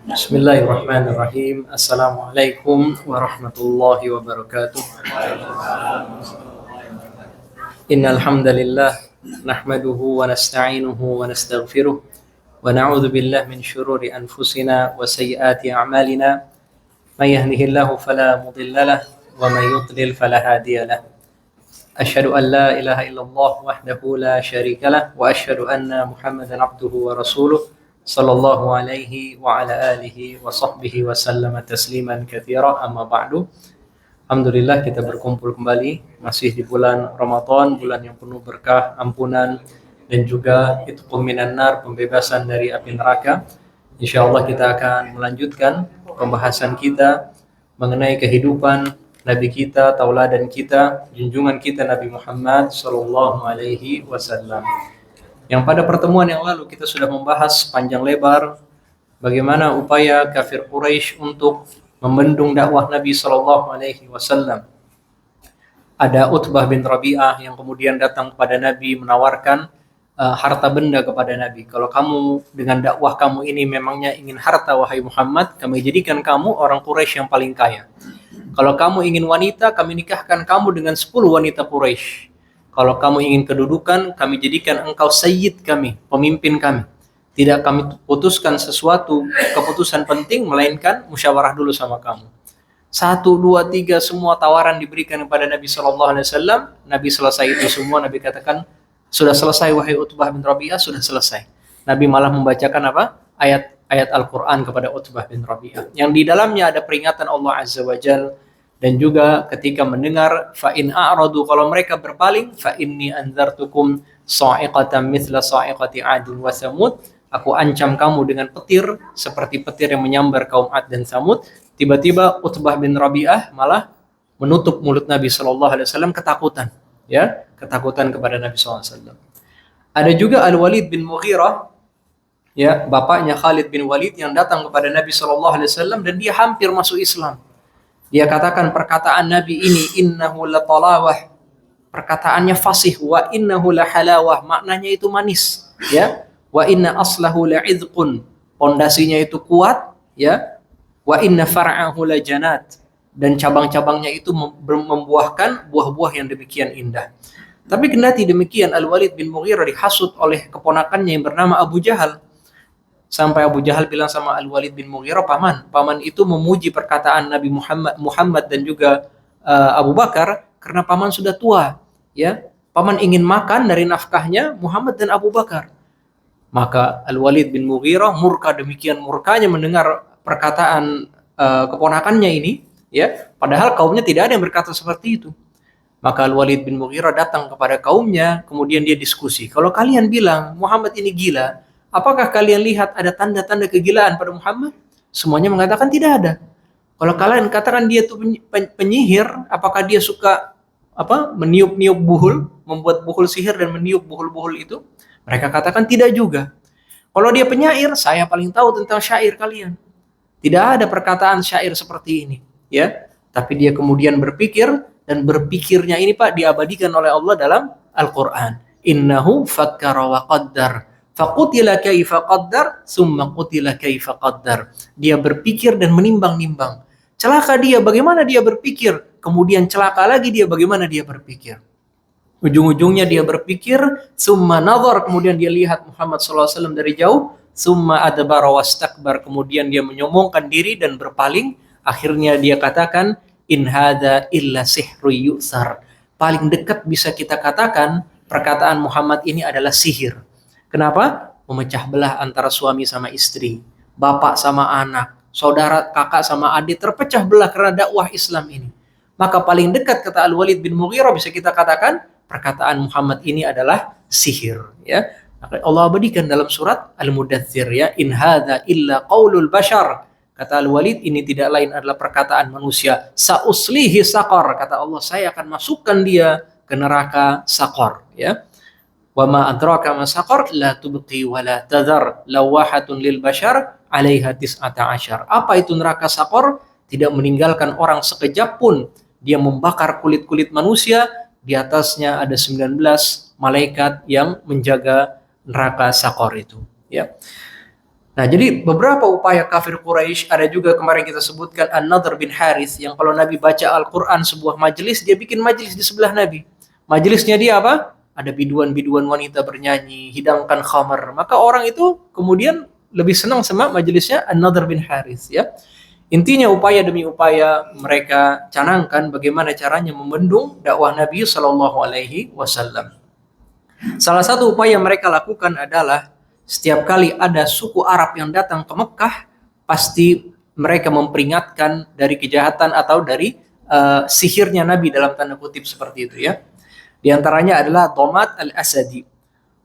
Bismillahirrahmanirrahim. Assalamualaikum warahmatullahi wabarakatuh. Innal hamdalillah nahmaduhu wa nasta'inuhu wa nastaghfiruh wa na'udzu billahi min shururi anfusina wa sayyiati a'malina. May yahdihillahu fala mudilla lahu wa may yudlil fala hadiya lahu. Asyhadu an la ilaha illallah wahdahu la syarika lah wa asyhadu anna Muhammadan abduhu wa rasuluh sallallahu alaihi wa ala alihi wa sahbihi wa sallama tasliman katsira, amma ba'du. Alhamdulillah kita berkumpul kembali masih di bulan Ramadan, bulan yang penuh berkah, ampunan dan juga itqum minan nar, pembebasan dari api neraka. Insyaallah kita akan melanjutkan pembahasan kita mengenai kehidupan Nabi kita, tauladan kita, junjungan kita Nabi Muhammad sallallahu alaihi wasallam. Yang pada pertemuan yang lalu kita sudah membahas panjang lebar bagaimana upaya kafir Quraisy untuk membendung dakwah Nabi sallallahu alaihi wasallam. Ada Utbah bin Rabi'ah yang kemudian datang kepada Nabi menawarkan harta benda kepada Nabi. Kalau kamu dengan dakwah kamu ini memangnya ingin harta wahai Muhammad, kami jadikan kamu orang Quraisy yang paling kaya. Kalau kamu ingin wanita, kami nikahkan kamu dengan 10 wanita Quraisy. Kalau kamu ingin kedudukan, kami jadikan engkau sayyid kami, pemimpin kami. Tidak kami putuskan sesuatu keputusan penting, melainkan musyawarah dulu sama kamu. 1, 2, 3 semua tawaran diberikan kepada Nabi SAW. Nabi selesai itu semua, Nabi katakan, sudah selesai wahai Utbah bin Rabi'ah, sudah selesai. Nabi malah membacakan apa? Ayat Al-Quran kepada Utbah bin Rabi'ah. Yang di dalamnya ada peringatan Allah Azza wa Jalla. Dan juga ketika mendengar fa'in a'radu, kalau mereka berpaling, fa'inni anzartukum sa'iqatan mithla sa'iqati 'adin wa samud, aku ancam kamu dengan petir seperti petir yang menyambar kaum 'Ad dan Samud. Tiba-tiba Utbah bin Rabi'ah malah menutup mulut Nabi sallallahu alaihi wasallam ketakutan, ya, ketakutan kepada Nabi sallallahu alaihi wasallam. Ada juga Al-Walid bin Mughirah, ya, bapaknya Khalid bin Walid yang datang kepada Nabi sallallahu alaihi wasallam dan dia hampir masuk Islam. Dia katakan perkataan Nabi ini, innahu latalawah, perkataannya fasih, wa innahu lahalawah, maknanya itu manis, ya, wa inna aslahu la'idqun, pondasinya itu kuat, ya, wa inna far'ahu lajanat, dan cabang-cabangnya itu membuahkan buah-buah yang demikian indah. Tapi kendati demikian, Al-Walid bin Mughirah dihasut oleh keponakannya yang bernama Abu Jahal. Sampai Abu Jahal bilang sama Al-Walid bin Mughirah, paman itu memuji perkataan Nabi Muhammad dan juga Abu Bakar karena paman sudah tua, ya. Paman ingin makan dari nafkahnya Muhammad dan Abu Bakar. Maka Al-Walid bin Mughirah murka, demikian murkanya mendengar perkataan keponakannya ini, ya. Padahal kaumnya tidak ada yang berkata seperti itu. Maka Al-Walid bin Mughirah datang kepada kaumnya, kemudian dia diskusi. Kalau kalian bilang Muhammad ini gila, apakah kalian lihat ada tanda-tanda kegilaan pada Muhammad? Semuanya mengatakan tidak ada. Kalau kalian katakan dia itu penyihir, apakah dia suka meniup-niup buhul, membuat buhul sihir dan meniup buhul-buhul itu? Mereka katakan tidak juga. Kalau dia penyair, saya paling tahu tentang syair kalian. Tidak ada perkataan syair seperti ini, ya. Tapi dia kemudian berpikir, dan berpikirnya ini Pak diabadikan oleh Allah dalam Al-Qur'an. Innahu fakkara wa qaddar. Faqutila kaifa qaddar, summa qutila kaifa qaddar. Dia berpikir dan menimbang-nimbang. Celaka dia, bagaimana dia berpikir? Kemudian celaka lagi dia, bagaimana dia berpikir? Ujung-ujungnya dia berpikir, summa nadhar, kemudian dia lihat Muhammad SAW dari jauh, summa adbara wastakbar, kemudian dia menyombongkan diri dan berpaling. Akhirnya dia katakan, in hadza illa sihru yu'sar. Paling dekat bisa kita katakan, perkataan Muhammad ini adalah sihir. Kenapa? Memecah belah antara suami sama istri, bapak sama anak, saudara kakak sama adik, terpecah belah karena dakwah Islam ini. Maka paling dekat kata Al-Walid bin Mughirah bisa kita katakan perkataan Muhammad ini adalah sihir, ya. Allah abadikan dalam surat Al-Mudaththir, ya, in hadza illa qaulul bashar. Kata Al-Walid, ini tidak lain adalah perkataan manusia. Sa'uslihi saqar, kata Allah, saya akan masukkan dia ke neraka saqar, ya. Wa ma adraka ma saqar la tubqi wa la tadhar lawahatun lil bashar 'alaiha 19. Apa itu neraka saqar? Tidak meninggalkan orang sekejap pun. Dia membakar kulit-kulit manusia di atasnya ada 19 malaikat yang menjaga neraka Sakor itu, ya. Nah, jadi beberapa upaya kafir Quraisy, ada juga kemarin kita sebutkan An-Nadhr bin Harith, yang kalau Nabi baca Al-Quran sebuah majelis, dia bikin majelis di sebelah Nabi. Majelisnya dia apa? Ada biduan-biduan wanita bernyanyi, hidangkan khamar. Maka orang itu kemudian lebih senang sama majelisnya An-Nadhr bin Harith, ya. Intinya upaya demi upaya mereka canangkan bagaimana caranya membendung dakwah Nabi Shallallahu Alaihi Wasallam. Salah satu upaya yang mereka lakukan adalah setiap kali ada suku Arab yang datang ke Mekah, pasti mereka memperingatkan dari kejahatan atau dari sihirnya Nabi dalam tanda kutip seperti itu, ya. Di antaranya adalah Domat al-Asadi.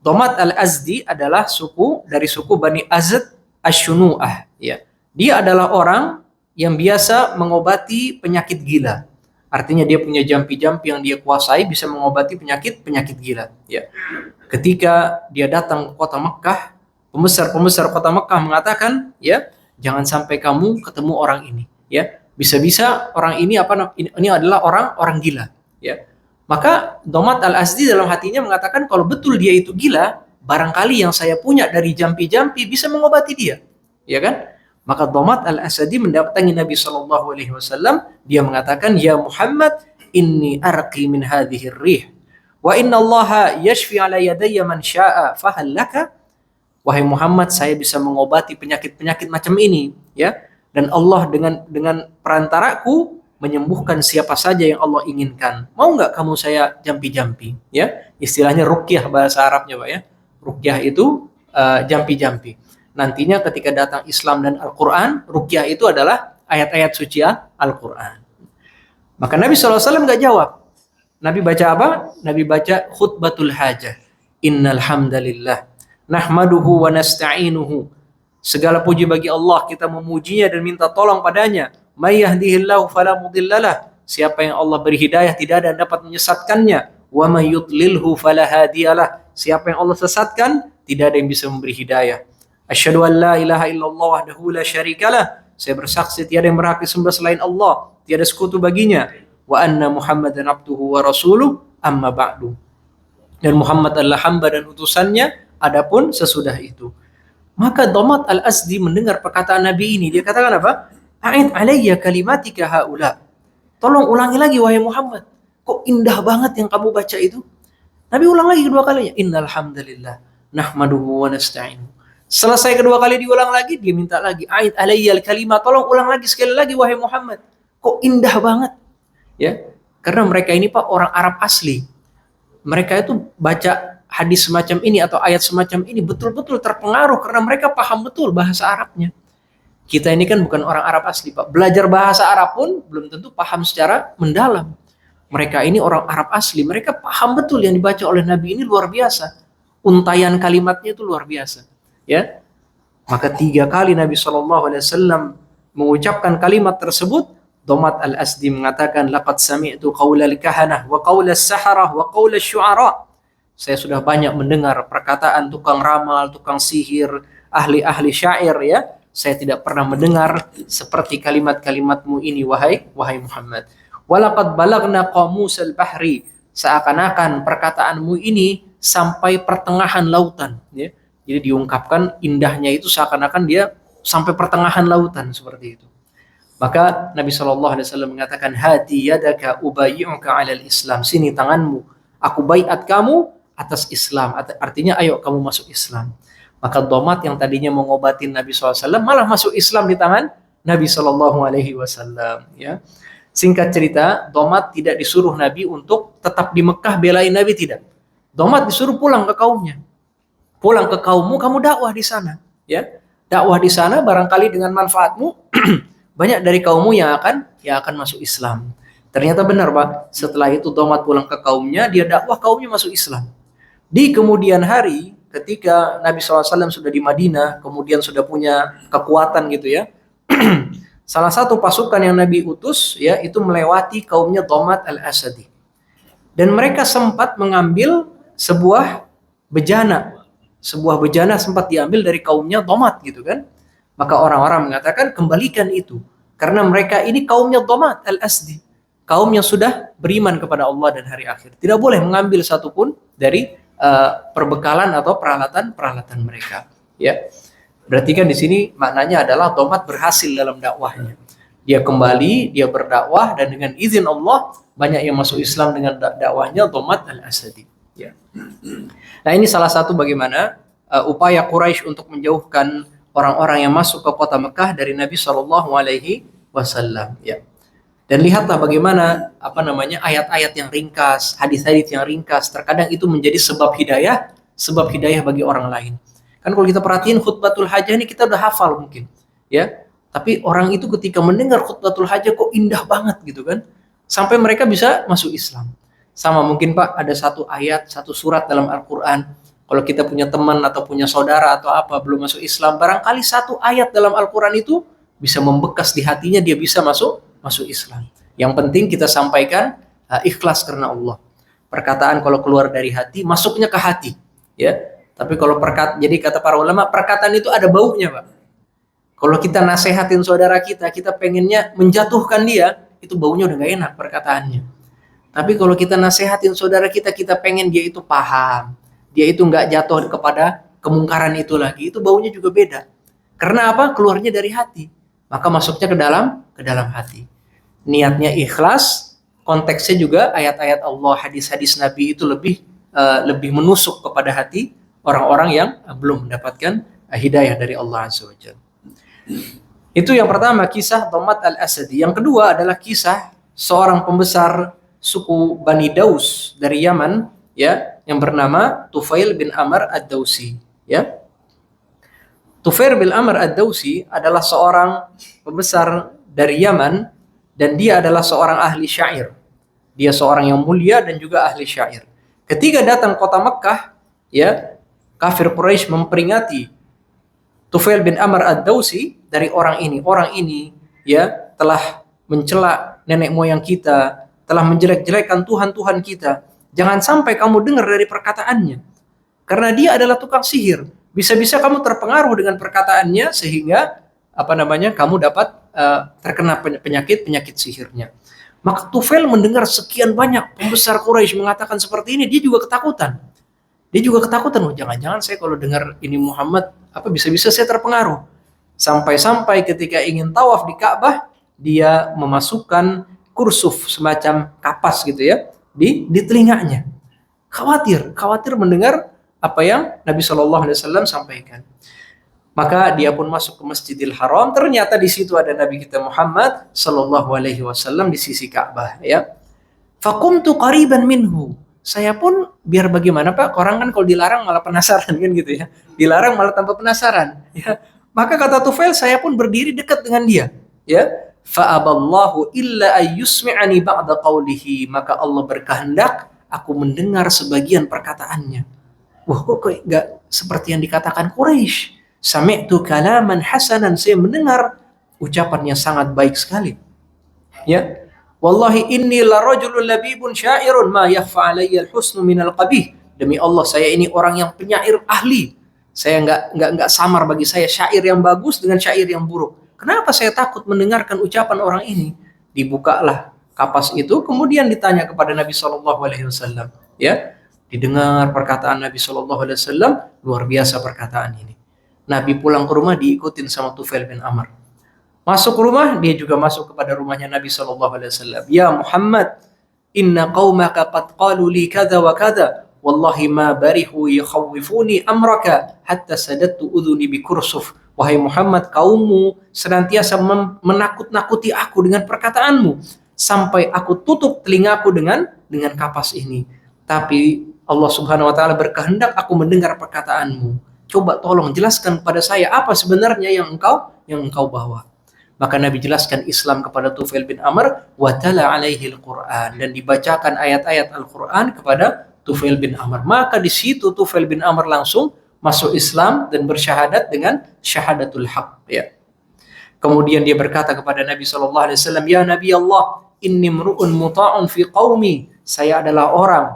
Domat al-Azdi adalah suku dari suku Bani Azd Asy-Syunu'ah, ya. Dia adalah orang yang biasa mengobati penyakit gila. Artinya dia punya jampi-jampi yang dia kuasai, bisa mengobati penyakit gila, ya. Ketika dia datang ke kota Mekah, pembesar kota Mekah mengatakan, ya, jangan sampai kamu ketemu orang ini, ya. Bisa-bisa orang ini ini adalah orang gila, ya. Maka Domat al-Azdi dalam hatinya mengatakan, kalau betul dia itu gila, barangkali yang saya punya dari jampi-jampi bisa mengobati dia, ya kan? Maka Domat al-Asadi mendatangi Nabi Shallallahu Alaihi Wasallam. Dia mengatakan, ya Muhammad, inni arqi min hadhihi rih, wa inna Allah yashfi ala yadayya man syaa fahal laka. Wahai Muhammad, saya bisa mengobati penyakit-penyakit macam ini, ya. Dan Allah dengan perantaraku menyembuhkan siapa saja yang Allah inginkan. Mau nggak kamu saya jampi-jampi, ya? Istilahnya ruqyah bahasa Arabnya, Pak, ya. Ruqyah itu jampi-jampi. Nantinya ketika datang Islam dan Al-Quran, ruqyah itu adalah ayat-ayat suci Al-Quran. Maka Nabi SAW nggak jawab. Nabi baca apa? Nabi baca khutbatul hajah. Innal hamdalillah nahmaduhu wa nasta'inuhu. Segala puji bagi Allah, kita memujinya dan minta tolong padanya. May yahdihillahu fala mudhillalah. Siapa yang Allah beri hidayah, tidak ada yang dapat menyesatkannya. Wa may yudlilhu fala hadiyalah. Siapa yang Allah sesatkan, tidak ada yang bisa memberi hidayah. Asyhadu an la ilaha illallah wahdahu la syarikalah. Saya bersaksi tiada yang berhak disembah selain Allah, tiada sekutu baginya. Wa anna Muhammadan abduhu wa rasuluh, amma ba'du. Dan Muhammad adalah hamba dan utusannya, adapun sesudah itu. Maka Domat al-Azdi mendengar perkataan Nabi ini, dia katakan apa? A'id alayya kalimatika haula. Tolong ulangi lagi wahai Muhammad. Kok indah banget yang kamu baca itu? Nabi ulang lagi kedua kalinya. Innal hamdalillah nahmaduhu wa nasta'inu. Selesai kedua kali diulang lagi, dia minta lagi, a'id alayyal kalimat, tolong ulang lagi sekali lagi wahai Muhammad. Kok indah banget, ya? Karena mereka ini, Pak, orang Arab asli. Mereka itu baca hadis semacam ini atau ayat semacam ini betul-betul terpengaruh karena mereka paham betul bahasa Arabnya. Kita ini kan bukan orang Arab asli, Pak. Belajar bahasa Arab pun belum tentu paham secara mendalam. Mereka ini orang Arab asli, mereka paham betul yang dibaca oleh Nabi ini luar biasa. Untayan kalimatnya itu luar biasa. Ya, maka 3 kali Nabi SAW mengucapkan kalimat tersebut. Domat al-Asdi mengatakan, laqad sami'tu qaulal kahanah wa qaulas saharah wa qaulas syu'ara. Saya sudah banyak mendengar perkataan tukang ramal, tukang sihir, ahli-ahli syair, ya. Saya tidak pernah mendengar seperti kalimat-kalimatmu ini wahai Muhammad. Walaqad balagna qamusal bahri. Seakan-akan perkataanmu ini sampai pertengahan lautan, ya. Jadi diungkapkan indahnya itu seakan-akan dia sampai pertengahan lautan seperti itu. Maka Nabi SAW mengatakan, hati yadaka ubayyi'uka 'alal Islam. Sini tanganmu, aku baiat kamu atas Islam. Artinya ayo kamu masuk Islam. Maka Domat yang tadinya mengobatin Nabi SAW malah masuk Islam di tangan Nabi SAW. Ya. Singkat cerita, Domat tidak disuruh Nabi untuk tetap di Mekah belain Nabi, tidak. Domat disuruh pulang ke kaumnya. Pulang ke kaummu, kamu dakwah di sana, ya. Dakwah di sana barangkali dengan manfaatmu banyak dari kaummu yang akan masuk Islam. Ternyata benar, Pak. Setelah itu Domat pulang ke kaumnya, dia dakwah, kaumnya masuk Islam. Di kemudian hari, ketika Nabi SAW sudah di Madinah, kemudian sudah punya kekuatan gitu, ya. Salah satu pasukan yang Nabi utus, ya, itu melewati kaumnya Domat al-Asadi. Dan mereka sempat mengambil sebuah bejana. Sebuah bejana sempat diambil dari kaumnya Domat gitu kan. Maka orang-orang mengatakan kembalikan itu. Karena mereka ini kaumnya Domat al-Asdi. kaum yang sudah beriman kepada Allah dan hari akhir. Tidak boleh mengambil satupun dari perbekalan atau peralatan mereka. Ya, berarti kan di sini maknanya adalah Tomat berhasil dalam dakwahnya. Dia kembali, dia berdakwah, dan dengan izin Allah banyak yang masuk Islam dengan dakwahnya Tomat al-Asadi. Ya. Nah, ini salah satu bagaimana upaya Quraisy untuk menjauhkan orang-orang yang masuk ke kota Mekah dari Nabi Shallallahu Alaihi Wasallam. Ya. Dan lihatlah bagaimana ayat-ayat yang ringkas, hadis-hadis yang ringkas, terkadang itu menjadi sebab hidayah bagi orang lain. Kan kalau kita perhatiin khutbatul hajah ini kita udah hafal mungkin, ya. Tapi orang itu ketika mendengar khutbatul hajah kok indah banget gitu kan, sampai mereka bisa masuk Islam. Sama mungkin Pak, ada satu ayat, satu surat dalam Al-Quran. Kalau kita punya teman atau punya saudara atau apa belum masuk Islam, barangkali satu ayat dalam Al-Quran itu bisa membekas di hatinya, dia bisa masuk Islam. Yang penting kita sampaikan ikhlas karena Allah. Perkataan kalau keluar dari hati, masuknya ke hati, ya. Tapi kalau jadi kata para ulama, perkataan itu ada baunya, Pak. Kalau kita nasehatin saudara kita pengennya menjatuhkan dia, itu baunya udah gak enak perkataannya. Tapi kalau kita nasehatin saudara kita pengen dia itu paham, dia itu nggak jatuh kepada kemungkaran itu lagi, itu baunya juga beda. Karena apa? Keluarnya dari hati, maka masuknya ke dalam hati. Niatnya ikhlas, konteksnya juga ayat-ayat Allah, hadis-hadis Nabi itu lebih menusuk kepada hati orang-orang yang belum mendapatkan hidayah dari Allah Azza wa Jalla. Itu yang pertama, kisah Tomat al-Asadi. Yang kedua adalah kisah seorang pembesar suku Bani Daus dari Yaman, ya, yang bernama Tufail bin Amr ad-Dausi, ya. Tufail bin Amr ad-Dausi adalah seorang pembesar dari Yaman dan dia adalah seorang ahli syair. Dia seorang yang mulia dan juga ahli syair. Ketika datang kota Mekkah, ya, kafir Quraisy memperingati Tufail bin Amr ad-Dausi dari orang ini ya telah mencela nenek moyang kita, telah menjelek-jelekan Tuhan kita. Jangan sampai kamu dengar dari perkataannya. Karena dia adalah tukang sihir. Bisa-bisa kamu terpengaruh dengan perkataannya sehingga kamu dapat terkena penyakit sihirnya. Maka Tufail mendengar sekian banyak pembesar Quraisy mengatakan seperti ini, dia juga ketakutan. Oh, jangan-jangan saya kalau dengar ini Muhammad, bisa-bisa saya terpengaruh. Sampai-sampai ketika ingin tawaf di Ka'bah, dia memasukkan kursuf semacam kapas gitu ya di telinganya. Khawatir mendengar apa yang Nabi Shallallahu Alaihi Wasallam sampaikan. Maka dia pun masuk ke Masjidil Haram. Ternyata di situ ada Nabi kita Muhammad Shallallahu Alaihi Wasallam di sisi Ka'bah. Ya, faqumtu qariban minhu. Saya pun biar bagaimana Pak, orang kan kalau dilarang malah penasaran kan gitu ya. Dilarang malah tanpa penasaran. Ya. Maka kata Tufail, saya pun berdiri dekat dengan dia. Ya, fa'aballahu illa ayyusmi'ani ba'da qawlihi. Maka Allah berkehendak aku mendengar sebagian perkataannya. Wah, kok enggak seperti yang dikatakan Quraisy. Sami'tu kalaman hasanan, saya mendengar ucapannya sangat baik sekali. Ya. Wallahi inni la rajulun labibun syairun ma yakhfa alayya al-husnu minal qabih. Demi Allah, saya ini orang yang penyair ahli. Saya enggak samar bagi saya syair yang bagus dengan syair yang buruk. Kenapa saya takut mendengarkan ucapan orang ini? Dibukalah kapas itu, kemudian ditanya kepada Nabi Shallallahu Alaihi Wasallam. Ya, didengar perkataan Nabi Shallallahu Alaihi Wasallam, luar biasa perkataan ini. Nabi pulang ke rumah diikutin sama Tufail bin Amr. Masuk rumah, dia juga masuk kepada rumahnya Nabi Shallallahu Alaihi Wasallam. Ya Muhammad, inna qaumaka qad qalu li kadza wa kadza. Wallahi ma barihu yakhawifuni amraka hatta sadattu udhuni bi kursuf. Wahai Muhammad, kaummu senantiasa menakut-nakuti aku dengan perkataanmu sampai aku tutup telingaku dengan kapas ini. Tapi Allah Subhanahu wa taala berkehendak aku mendengar perkataanmu. Coba tolong jelaskan kepada saya apa sebenarnya yang engkau bawa. Maka Nabi jelaskan Islam kepada Tufail bin Amr, wa tala alaihi al-Quran, dan dibacakan ayat-ayat Al-Quran kepada Tufail bin Amr. Maka di situ Tufail bin Amr langsung masuk Islam dan bersyahadat dengan syahadatul haq. Ya. Kemudian dia berkata kepada Nabi Shallallahu Alaihi Wasallam, ya Nabi Allah, inni mru'un muta'un fi qaumi. Saya adalah orang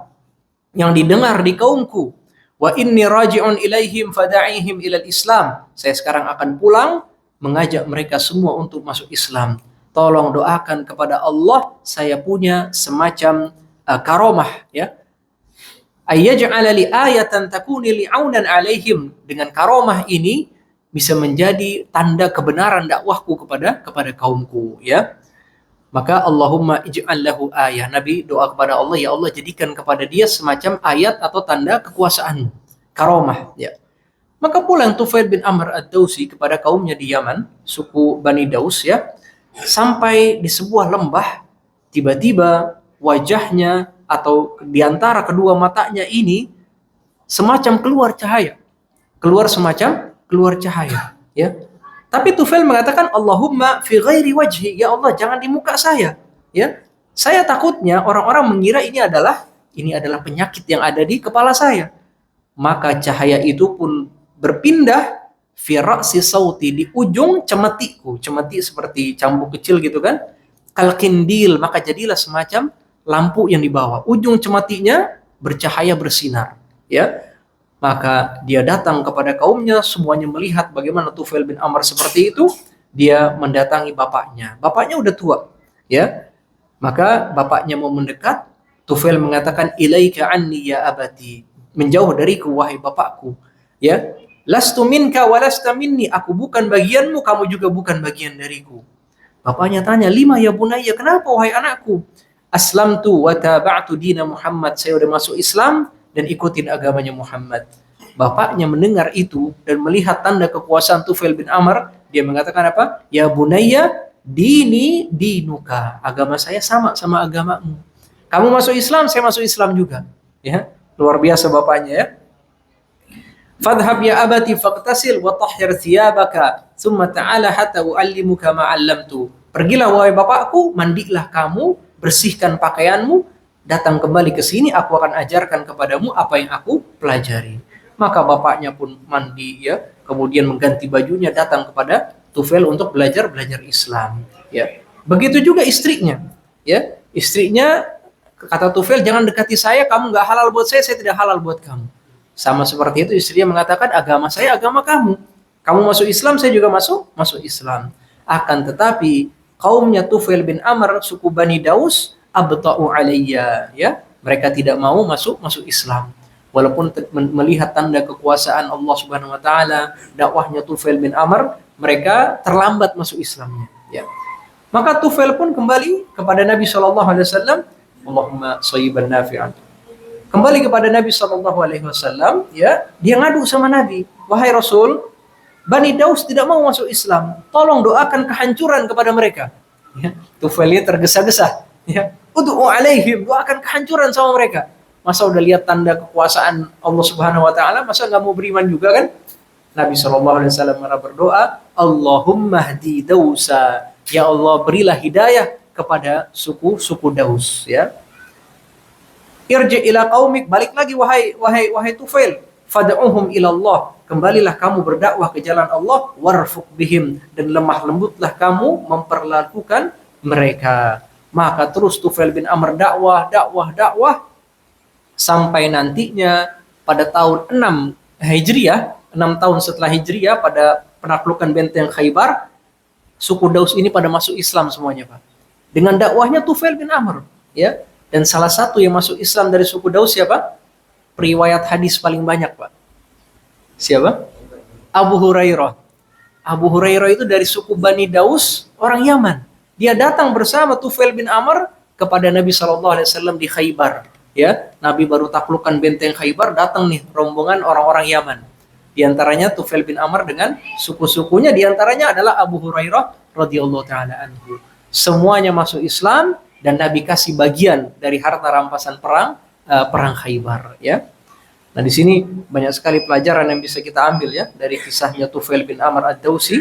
yang didengar di kaumku. Wa inni raji'un ilaihim fada'ihim ilal Islam. Saya sekarang akan pulang mengajak mereka semua untuk masuk Islam. tolong doakan kepada Allah, saya punya semacam karomah, ya. Ayyaj'ala li ayatan takuni li'aunan alaihim. Dengan karomah ini bisa menjadi tanda kebenaran dakwahku kepada kaumku, ya. Maka Allahumma ij'al lahu ayah. Nabi doa kepada Allah, ya Allah jadikan kepada dia semacam ayat atau tanda kekuasaan, karomah, ya. Maka pulang Tufail bin Amr ad-Dausi kepada kaumnya di Yaman, suku Bani Daus, ya. Sampai di sebuah lembah, tiba-tiba wajahnya atau di antara kedua matanya ini semacam keluar cahaya. Keluar cahaya, ya. Tapi Tufail mengatakan, Allahumma fi ghairi wajhi, ya Allah jangan di muka saya, ya. Saya takutnya orang-orang mengira ini adalah penyakit yang ada di kepala saya. Maka cahaya itu pun berpindah fi ra'si sauti, di ujung cemetiku. Cemeti seperti cambuk kecil gitu kan. Kal kindil, maka jadilah semacam lampu yang dibawa. Ujung cemetinya bercahaya bersinar, ya. Maka dia datang kepada kaumnya, semuanya melihat bagaimana Tufail bin Amr seperti itu. Dia mendatangi bapaknya. Bapaknya udah tua, ya. Maka bapaknya mau mendekat, Tufail mengatakan, ilaika anni ya abati, menjauh dariku wahai bapakku, ya. Lastu minka wa lasta minni, aku bukan bagianmu, kamu juga bukan bagian dariku. Bapaknya tanya, lima ya bunayya, kenapa wahai anakku? Aslamtu wa taba'tu dina Muhammad, saya udah masuk Islam dan ikutin agamanya Muhammad. Bapaknya mendengar itu dan melihat tanda kekuasaan Tufail bin Amr, dia mengatakan apa? Ya bunayya, dini dinuka, agama saya sama agamamu. Kamu masuk Islam, saya masuk Islam juga, ya. Luar biasa bapaknya, ya. Fadhhab ya abati faqtasil wa tahhir thiyabaka thumma ta'ala hatta u'allimuka ma 'allamtu. Pergilah wahai bapakku, mandilah kamu, bersihkan pakaianmu, datang kembali ke sini, aku akan ajarkan kepadamu apa yang aku pelajari. Maka bapaknya pun mandi, ya, kemudian mengganti bajunya, datang kepada Tufail untuk belajar Islam, ya. Begitu juga istrinya, ya. Istrinya kata Tufail, jangan dekati saya, kamu nggak halal buat saya tidak halal buat kamu. Sama seperti itu istrinya mengatakan, agama saya agama kamu. Kamu masuk Islam, saya juga masuk Islam. Akan tetapi kaumnya Tufail bin Amr, suku Bani Daus, abta'u alayya, ya. Mereka tidak mau masuk Islam. Walaupun melihat tanda kekuasaan Allah Subhanahu wa taala, dakwahnya Tufail bin Amr, mereka terlambat masuk Islamnya, ya. Maka Tufail pun kembali kepada Nabi sallallahu alaihi wasallam, Allahumma shayyiban nafi'an. Kembali kepada Nabi sallallahu alaihi wasallam, ya, dia ngadu sama Nabi, wahai Rasul, Bani Daus tidak mau masuk Islam, tolong doakan kehancuran kepada mereka. Ya, Tufailnya tergesa-gesa, ya. Ud'u alaihim, doakan kehancuran sama mereka. Masa udah lihat tanda kekuasaan Allah Subhanahu wa taala, masa nggak mau beriman juga kan? Nabi sallallahu alaihi wasallam berdoa, Allahumma hdi Dausa, ya Allah berilah hidayah kepada suku Daus, ya. Irji ila qaumik, balik lagi wahai Tufail, fad'uhum ila Allah, kembalilah kamu berdakwah ke jalan Allah, warfuq bihim, dan lemah lembutlah kamu memperlakukan mereka. Maka terus Tufail bin Amr dakwah sampai nantinya pada tahun 6 Hijriah, 6 tahun setelah Hijriah, pada penaklukan benteng Khaybar, suku Daus ini pada masuk Islam semuanya, Pak. Dengan dakwahnya Tufail bin Amr, ya. Dan salah satu yang masuk Islam dari suku Daus siapa? Periwayat hadis paling banyak, Pak. Siapa? Abu Hurairah. Abu Hurairah itu dari suku Bani Daus, orang Yaman. Dia datang bersama Tufail bin Amr kepada Nabi SAW di Khaybar. Ya, Nabi baru taklukkan benteng Khaybar, datang nih rombongan orang-orang Yaman. Di antaranya Tufail bin Amr dengan suku-sukunya, di antaranya adalah Abu Hurairah radhiyallahu taala anhu. Semuanya masuk Islam dan Nabi kasih bagian dari harta rampasan perang Khaybar, ya. Nah, di sini banyak sekali pelajaran yang bisa kita ambil, ya, dari kisahnya Tufail bin Amr ad-Dausi.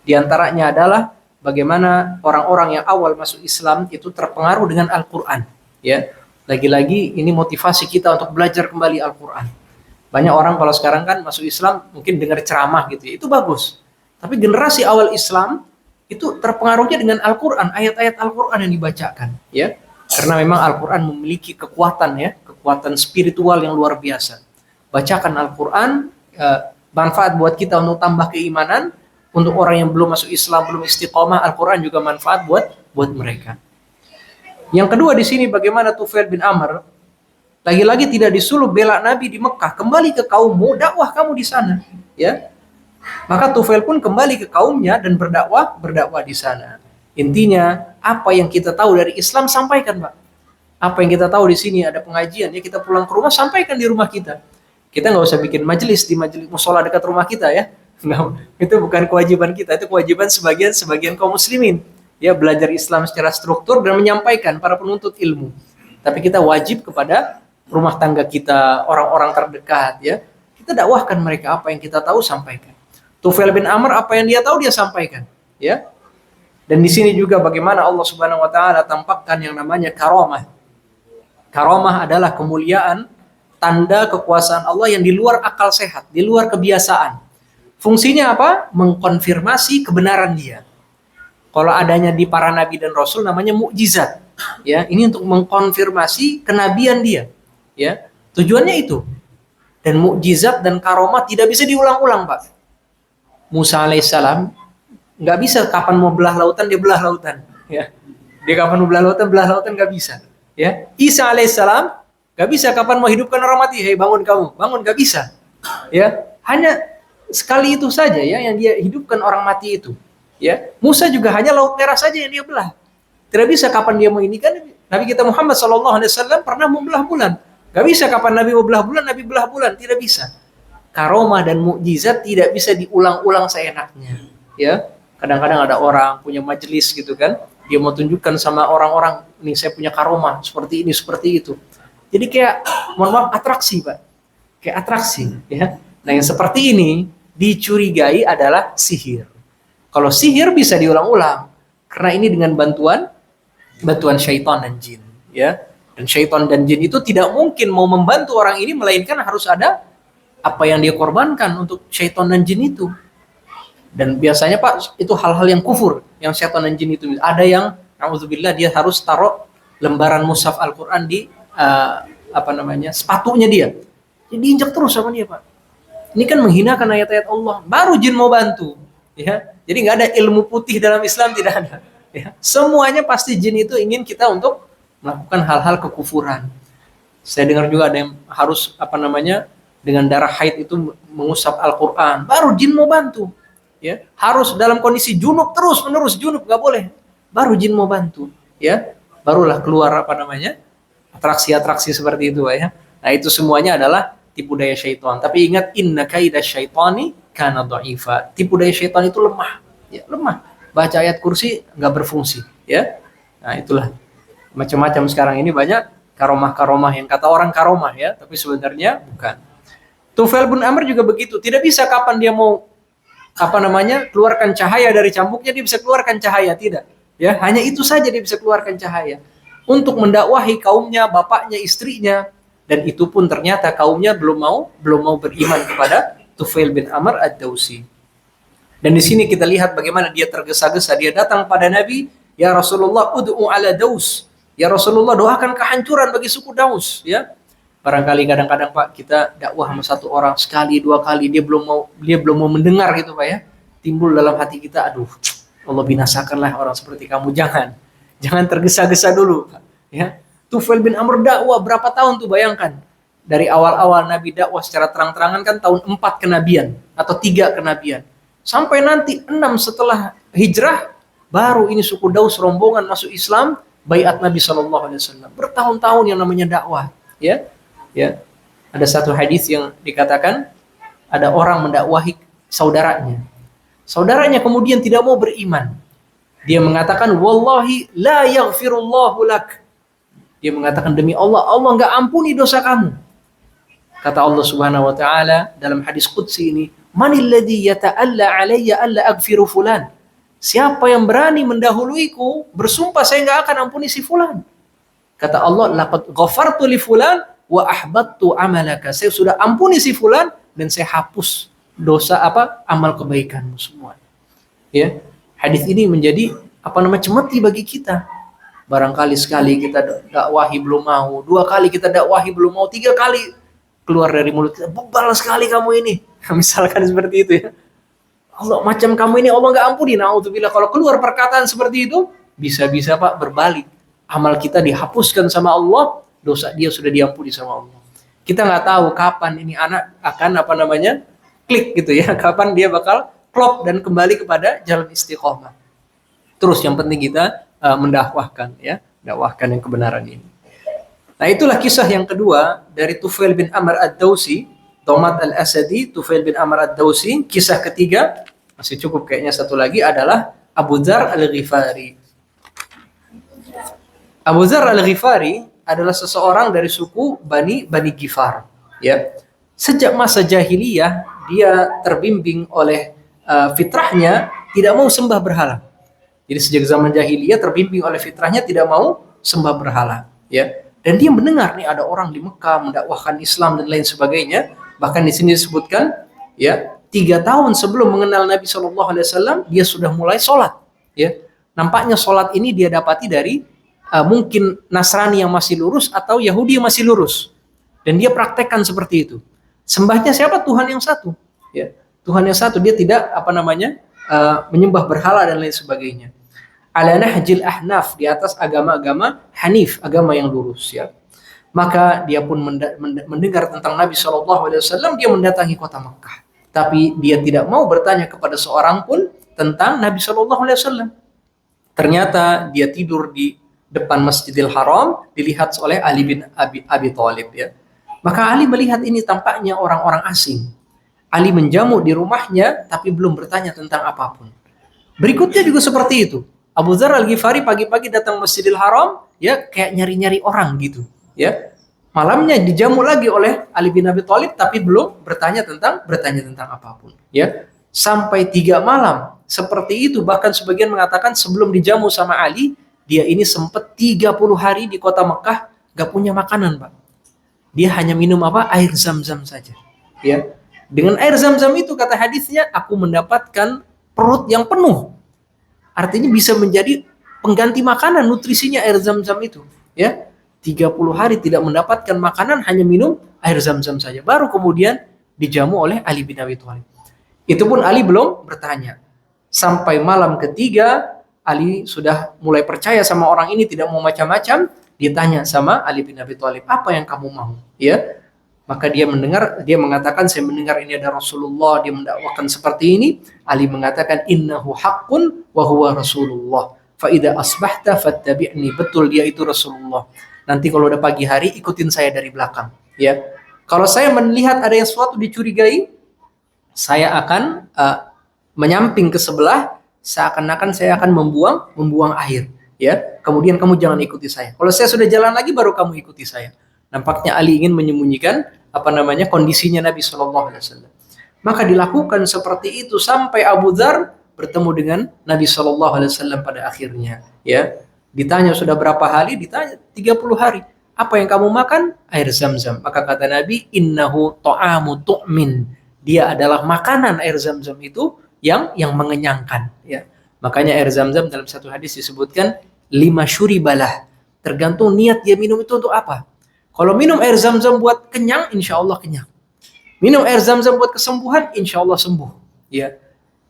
Di antaranya adalah bagaimana orang-orang yang awal masuk Islam itu terpengaruh dengan Al-Qur'an, ya. Lagi-lagi ini motivasi kita untuk belajar kembali Al-Qur'an. Banyak orang kalau sekarang kan masuk Islam mungkin dengar ceramah gitu, ya. Itu bagus. Tapi generasi awal Islam itu terpengaruhnya dengan Al-Qur'an, ayat-ayat Al-Qur'an yang dibacakan, ya. Karena memang Al-Qur'an memiliki kekuatan, ya, kekuatan spiritual yang luar biasa. Bacakan Al-Qur'an, manfaat buat kita untuk tambah keimanan, Untuk orang yang belum masuk Islam, belum istiqomah, Al-Quran juga manfaat buat mereka. Yang kedua di sini bagaimana Tufail bin Amr lagi-lagi tidak disuruh bela Nabi di Mekah, kembali ke kaummu, dakwah kamu di sana, ya. Maka Tufail pun kembali ke kaumnya dan berdakwah di sana. Intinya apa yang kita tahu dari Islam sampaikan, Pak. Apa yang kita tahu di sini ada pengajian, ya kita pulang ke rumah sampaikan di rumah kita. Kita nggak usah bikin majelis di majelis musola dekat rumah kita, ya. Nah, itu bukan kewajiban kita, itu kewajiban sebagian kaum muslimin. Ya, belajar Islam secara struktur dan menyampaikan para penuntut ilmu. Tapi kita wajib kepada rumah tangga kita, orang-orang terdekat, ya. Kita dakwahkan mereka apa yang kita tahu, sampaikan. Tufail bin Amr apa yang dia tahu dia sampaikan, ya. Dan di sini juga bagaimana Allah Subhanahu wa taala tampakkan yang namanya karamah. Karamah adalah kemuliaan, tanda kekuasaan Allah yang di luar akal sehat, di luar kebiasaan. Fungsinya apa? Mengkonfirmasi kebenaran dia. Kalau adanya di para nabi dan rasul namanya mukjizat. Ya, ini untuk mengkonfirmasi kenabian dia. Ya, tujuannya itu. Dan mukjizat dan karomah tidak bisa diulang-ulang, Pak. Musa alaihissalam nggak bisa kapan mau belah lautan dia belah lautan. Ya, dia kapan mau belah lautan nggak bisa. Ya, Isa alaihissalam nggak bisa kapan mau hidupkan orang mati. Hei bangun kamu, bangun, nggak bisa. Ya, hanya sekali itu saja ya yang dia hidupkan orang mati itu. Ya, Musa juga hanya laut merah saja yang dia belah. Tidak bisa kapan dia mau ini kan Nabi kita Muhammad SAW pernah membelah bulan. Gak bisa kapan Nabi mau belah bulan, Nabi belah bulan, tidak bisa. Karomah dan mukjizat tidak bisa diulang-ulang seenaknya. Ya, kadang-kadang ada orang punya majelis gitu kan, dia mau tunjukkan sama orang-orang, nih saya punya karomah seperti ini, seperti itu. Jadi kayak, mohon maaf, atraksi, Pak. Kayak atraksi, ya. Nah, yang seperti ini dicurigai adalah sihir. Kalau sihir bisa diulang-ulang, karena ini dengan bantuan syaitan dan jin, ya. Dan syaitan dan jin itu tidak mungkin mau membantu orang ini, melainkan harus ada apa yang dia korbankan untuk syaitan dan jin itu. Dan biasanya, Pak, itu hal-hal yang kufur, yang syaitan dan jin itu. Ada yang, na'udzubillah, dia harus taruh lembaran mushaf Al-Quran di sepatunya dia. Jadi diinjak terus sama dia, Pak. Ini kan menghinakan ayat-ayat Allah. Baru jin mau bantu, ya. Jadi nggak ada ilmu putih dalam Islam, tidak ada. Ya. Semuanya pasti jin itu ingin kita untuk melakukan hal-hal kekufuran. Saya dengar juga ada yang harus dengan darah haid itu mengusap Al-Quran. Baru jin mau bantu, ya. Harus dalam kondisi junub terus menerus junub, nggak boleh. Baru jin mau bantu, ya. Barulah keluar atraksi-atraksi seperti itu, ya. Nah, itu semuanya adalah tipu daya syaitan. Tapi ingat, inna kaida syaitani kana dha'ifa. Tipu daya syaitan itu lemah, ya, lemah. Baca ayat kursi nggak berfungsi, ya. Nah, itulah macam-macam sekarang ini banyak karomah-karomah yang kata orang karomah, ya, tapi sebenarnya bukan. Tufail bin Amr juga begitu. Tidak bisa kapan dia mau keluarkan cahaya dari cambuknya dia bisa keluarkan cahaya, tidak. Ya, hanya itu saja dia bisa keluarkan cahaya untuk mendakwahi kaumnya, bapaknya, istrinya. Dan itu pun ternyata kaumnya belum mau beriman kepada Tufail bin Amr ad-Dausi. Dan di sini kita lihat bagaimana dia tergesa-gesa. Dia datang pada Nabi, ya Rasulullah, ud'u ala Daus. Ya Rasulullah, doakan kehancuran bagi suku Daus. Ya, barangkali kadang-kadang, Pak, kita dakwah sama satu orang sekali, dua kali, dia belum mau mendengar gitu, Pak, ya. Timbul dalam hati kita, aduh, Allah binasakanlah orang seperti kamu. Jangan tergesa-gesa dulu, Pak. Ya. Tufail bin Amr dakwah berapa tahun tuh, bayangkan. Dari awal-awal Nabi dakwah secara terang-terangan kan tahun 4 kenabian atau 3 kenabian. Sampai nanti 6 setelah hijrah baru ini suku Daus rombongan masuk Islam, baiat Nabi SAW. Bertahun-tahun yang namanya dakwah, ya. Ya. Ada satu hadis yang dikatakan ada orang mendakwahi saudaranya. Saudaranya kemudian tidak mau beriman. Dia mengatakan, wallahi la yaghfirullahu lak. Dia mengatakan, demi Allah, Allah nggak ampuni dosa kamu. Kata Allah Subhanahu wa taala dalam hadis qudsi ini, manil ladzi yata'alla alayya alla aghfiru fulan. Siapa yang berani mendahuluiku bersumpah saya nggak akan ampuni si fulan. Kata Allah, laqad ghafartu li fulan wa ahbattu amalaka. Saya sudah ampuni si fulan dan saya hapus dosa amal kebaikanmu semua. Ya. Hadis ini menjadi cemeti bagi kita. Barangkali sekali kita dakwahi belum mau, 2 kali kita dakwahi belum mau, 3 kali keluar dari mulut kita, bebal sekali kamu ini. Misalkan seperti itu, ya. Allah macam kamu ini Allah nggak ampuni. Naudzubillah, kalau keluar perkataan seperti itu, bisa-bisa Pak berbalik. Amal kita dihapuskan sama Allah, dosa dia sudah diampuni sama Allah. Kita nggak tahu kapan ini anak akan klik gitu ya, kapan dia bakal klop dan kembali kepada jalan istiqomah. Terus yang penting kita mendakwahkan ya, dakwahkan yang kebenaran ini. Nah, itulah kisah yang kedua dari Tufail bin Amr ad-Dawsi, Domat al-Asadi, Tufail bin Amr ad-Dawsi. Kisah ketiga, masih cukup kayaknya satu lagi, adalah Abu Dzar al-Ghifari. Abu Dzar al-Ghifari adalah seseorang dari suku Bani Ghifar. Ya. Sejak masa jahiliyah, dia terbimbing oleh fitrahnya tidak mau sembah berhala. Jadi sejak zaman jahiliyah terbimbing oleh fitrahnya tidak mau sembah berhala. Ya. Dan dia mendengar nih ada orang di Mekah mendakwahkan Islam dan lain sebagainya. Bahkan di sini disebutkan ya 3 tahun sebelum mengenal Nabi SAW dia sudah mulai sholat. Ya, nampaknya sholat ini dia dapati dari mungkin Nasrani yang masih lurus atau Yahudi yang masih lurus. Dan dia praktekkan seperti itu. Sembahnya siapa? Tuhan yang satu. Ya, Tuhan yang satu. Dia tidak menyembah berhala dan lain sebagainya. Ala nahjil ahnaf, di atas agama-agama Hanif, agama yang lurus ya. Maka dia pun mendengar tentang Nabi SAW, dia mendatangi kota Makkah. Tapi dia tidak mau bertanya kepada seorang pun tentang Nabi SAW. Ternyata dia tidur di depan Masjidil Haram, dilihat oleh Ali bin Abi Thalib ya. Maka Ali melihat ini tampaknya orang-orang asing. Ali menjamu di rumahnya tapi belum bertanya tentang apapun. Berikutnya juga seperti itu. Abu Dzar al-Ghifari pagi-pagi datang Masjidil Haram, ya kayak nyari-nyari orang gitu, ya. Malamnya dijamu lagi oleh Ali bin Abi Thalib, tapi belum bertanya tentang apapun, ya. Sampai 3 malam seperti itu, bahkan sebagian mengatakan sebelum dijamu sama Ali, dia ini sempat 30 hari di kota Mekah gak punya makanan, Pak. Dia hanya minum air Zam-Zam saja, ya. Dengan air Zam-Zam itu kata hadisnya, aku mendapatkan perut yang penuh. Artinya bisa menjadi pengganti makanan, nutrisinya air Zam-Zam itu. Ya, 30 hari tidak mendapatkan makanan, hanya minum air Zam-Zam saja. Baru kemudian dijamu oleh Ali bin Abi Thalib. Itu pun Ali belum bertanya. Sampai malam ketiga, Ali sudah mulai percaya sama orang ini, tidak mau macam-macam. Ditanya sama Ali bin Abi Thalib, apa yang kamu mau? Ya, maka dia mengatakan, saya mendengar ini ada Rasulullah, dia mendakwakan seperti ini. Ali mengatakan, innahu haqqun wa huwa Rasulullah. Fa idza asbahta fattabi'ni. Betul, dia itu Rasulullah. Nanti kalau udah pagi hari, ikutin saya dari belakang. Ya, kalau saya melihat ada yang sesuatu dicurigai, saya akan menyamping ke sebelah, seakan-akan saya akan membuang air. Ya, kemudian kamu jangan ikuti saya. Kalau saya sudah jalan lagi, baru kamu ikuti saya. Nampaknya Ali ingin menyembunyikan kondisinya Nabi SAW. Maka dilakukan seperti itu sampai Abu Dzar bertemu dengan Nabi SAW pada akhirnya. Ya, ditanya sudah berapa hari? Ditanya 30 hari. Apa yang kamu makan? Air Zam-Zam. Maka kata Nabi, innahu ta'amu tu'min. Dia adalah makanan air Zam-Zam itu yang mengenyangkan. Ya, makanya air Zam-Zam dalam satu hadis disebutkan 5 syuribalah. Tergantung niat dia minum itu untuk apa. Kalau minum air Zam-Zam buat kenyang, insya Allah kenyang. Minum air Zam-Zam buat kesembuhan, insya Allah sembuh. Ya,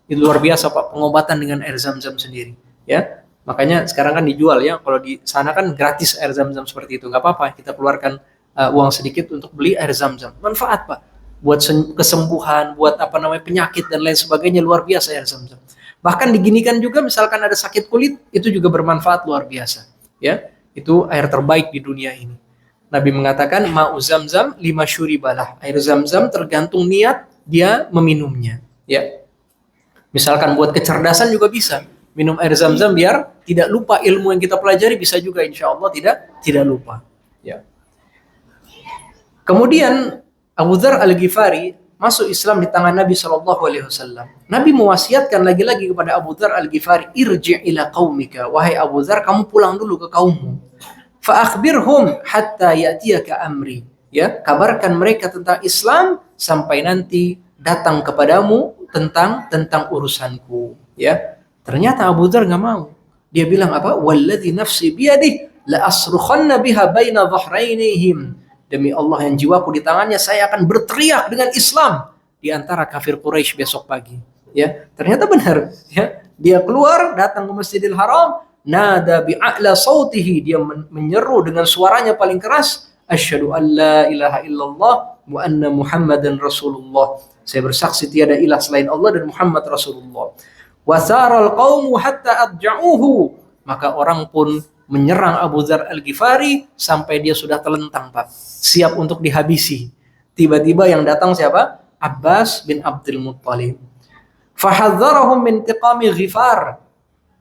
itu luar biasa Pak, pengobatan dengan air Zam-Zam sendiri. Ya, makanya sekarang kan dijual ya. Kalau di sana kan gratis air Zam-Zam seperti itu, nggak apa-apa. Kita keluarkan uang sedikit untuk beli air Zam-Zam. Manfaat Pak, buat kesembuhan, buat penyakit dan lain sebagainya, luar biasa air Zam-Zam. Bahkan diginikan juga, misalkan ada sakit kulit, itu juga bermanfaat luar biasa. Ya, itu air terbaik di dunia ini. Nabi mengatakan ma'u Zam-Zam 5 syuribalah. Air Zam-Zam tergantung niat dia meminumnya. Ya, misalkan buat kecerdasan juga bisa. Minum air Zam-Zam biar tidak lupa ilmu yang kita pelajari, bisa juga insya Allah tidak lupa. Ya. Kemudian Abu Dzar al-Ghifari masuk Islam di tangan Nabi SAW. Nabi mewasiatkan lagi-lagi kepada Abu Dzar al-Ghifari, irji' ila qaumika. Wahai Abu Dzar, kamu pulang dulu ke kaummu. Fa akhbirhum hatta ya'tiyaka amri. Ya, kabarkan mereka tentang Islam sampai nanti datang kepadamu tentang urusanku. Ya, ternyata Abu Dzar nggak mau. Dia bilang apa? Walladzi nafsi biyadihi la asrukhanna biha baina dhahrainihim. Demi Allah yang jiwaku di tangannya, saya akan berteriak dengan Islam di antara kafir Quraisy besok pagi. Ya, ternyata benar. Ya, dia keluar datang ke Masjidil Haram, nada bi'a'la sautihi, dia menyeru dengan suaranya paling keras, asyhadu an la ilaha illallah wa anna Muhammadan Rasulullah. Saya bersaksi tiada ilah selain Allah dan Muhammad Rasulullah. Wasaral qaumu hatta adja'uhu, maka orang pun menyerang Abu Dzar Al-Ghifari sampai dia sudah telentang, Pak, siap untuk dihabisi. Tiba-tiba yang datang siapa? Abbas bin Abdul Muttalib. Fahadzarahum min intiqami Ghifar.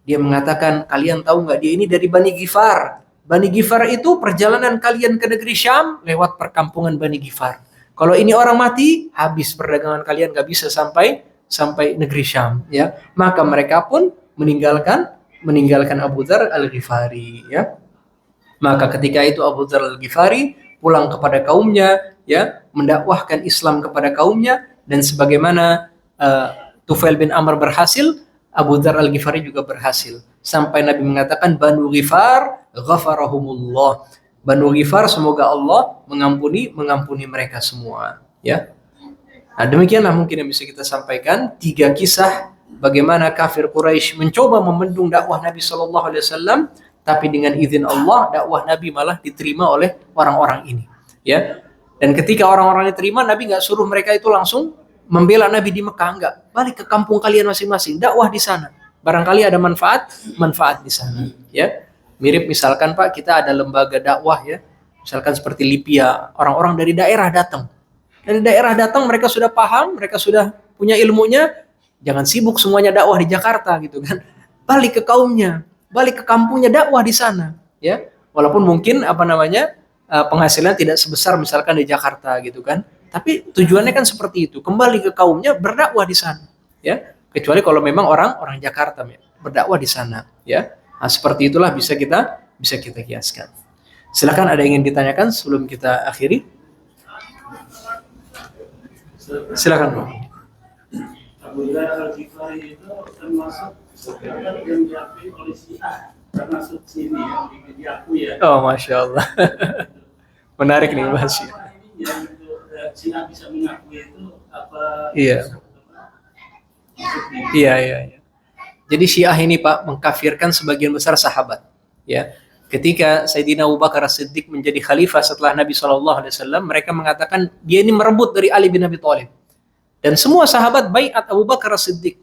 Dia mengatakan, kalian tahu nggak, dia ini dari Bani Ghifar. Bani Ghifar itu perjalanan kalian ke negeri Syam lewat perkampungan Bani Ghifar. Kalau ini orang mati, habis perdagangan kalian, nggak bisa sampai negeri Syam, ya. Maka mereka pun meninggalkan Abu Dzar Al-Ghifari, ya. Maka ketika itu Abu Dzar Al-Ghifari pulang kepada kaumnya, ya, mendakwahkan Islam kepada kaumnya, dan sebagaimana Tufail bin Amr berhasil, Abu Dzar Al-Ghifari juga berhasil. Sampai Nabi mengatakan, Banu Ghifar ghafarahumullah. Banu Ghifar semoga Allah mengampuni mereka semua, ya. Nah, demikianlah mungkin yang bisa kita sampaikan 3 kisah bagaimana kafir Quraisy mencoba membendung dakwah Nabi Shallallahu Alaihi Wasallam, tapi dengan izin Allah dakwah Nabi malah diterima oleh orang-orang ini, ya. Dan ketika orang-orang diterima, Nabi nggak suruh mereka itu langsung membela Nabi di Mekah, enggak. Balik ke kampung kalian masing-masing, dakwah di sana. Barangkali ada manfaat di sana, ya. Mirip misalkan, Pak, kita ada lembaga dakwah, ya. Misalkan seperti Libya, orang-orang dari daerah datang. Dari daerah datang, mereka sudah paham, mereka sudah punya ilmunya. Jangan sibuk semuanya dakwah di Jakarta gitu kan. Balik ke kaumnya, balik ke kampungnya, dakwah di sana, ya. Walaupun mungkin penghasilan tidak sebesar misalkan di Jakarta gitu kan. Tapi tujuannya kan seperti itu, kembali ke kaumnya, berdakwah di sana, ya. Kecuali kalau memang orang Jakarta berdakwah di sana, ya. Nah, seperti itulah bisa kita kiaskan. Silakan, ada yang ingin ditanyakan sebelum kita akhiri? Silakan, Pak. Abu Dzar Al-Ghifari itu termasuk yang diakui oleh Syiah, termasuk sini yang diakui, ya. Oh, Masya Allah. Menarik nih, Mas. Yang Syiah bisa mengakui itu apa? Iya. Iya. Jadi Syiah ini, Pak, mengkafirkan sebagian besar sahabat, ya. Ketika Sayyidina Abu Bakar As-Siddiq menjadi khalifah setelah Nabi SAW, mereka mengatakan dia ini merebut dari Ali bin Abi Thalib. Dan semua sahabat baiat Abu Bakar As-Siddiq.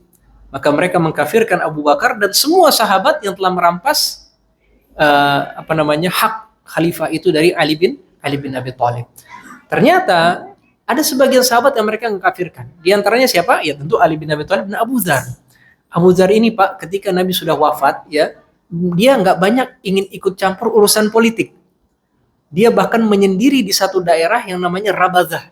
Maka mereka mengkafirkan Abu Bakar dan semua sahabat yang telah merampas hak khalifah itu dari Ali bin Abi Thalib. Ternyata ada sebagian sahabat yang mereka mengkafirkan. Di antaranya siapa? Ya tentu Ali bin Abi Thalib dan Abu Dzar. Abu Dzar ini, Pak, ketika Nabi sudah wafat, ya, dia nggak banyak ingin ikut campur urusan politik. Dia bahkan menyendiri di satu daerah yang namanya Rabazah.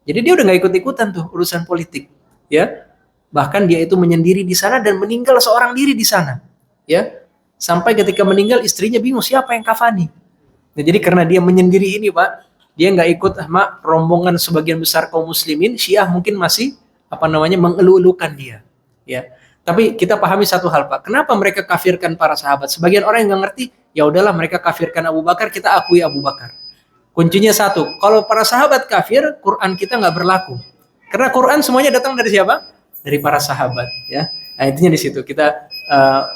Jadi dia udah nggak ikut-ikutan tuh urusan politik, ya. Bahkan dia itu menyendiri di sana dan meninggal seorang diri di sana, ya. Sampai ketika meninggal istrinya bingung siapa yang kafani. Nah, jadi karena dia menyendiri ini, Pak, dia nggak ikut sama rombongan sebagian besar kaum muslimin. Syiah mungkin masih mengeluh-elukan dia, ya. Tapi kita pahami satu hal, Pak. Kenapa mereka kafirkan para sahabat? Sebagian orang yang nggak ngerti, ya udahlah mereka kafirkan Abu Bakar, kita akui Abu Bakar. Kuncinya satu, kalau para sahabat kafir, Quran kita nggak berlaku. Karena Quran semuanya datang dari siapa? Dari para sahabat, ya. Nah, intinya di situ. Kita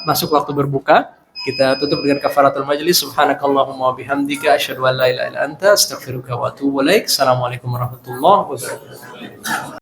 masuk waktu berbuka. Kita tutup dengan kafaratul majlis. Subhanakallahumma wa bihamdika asyhadu an la ilaha illa anta astaghfiruka wa atubu ilaik. Assalamualaikum warahmatullahi wabarakatuh.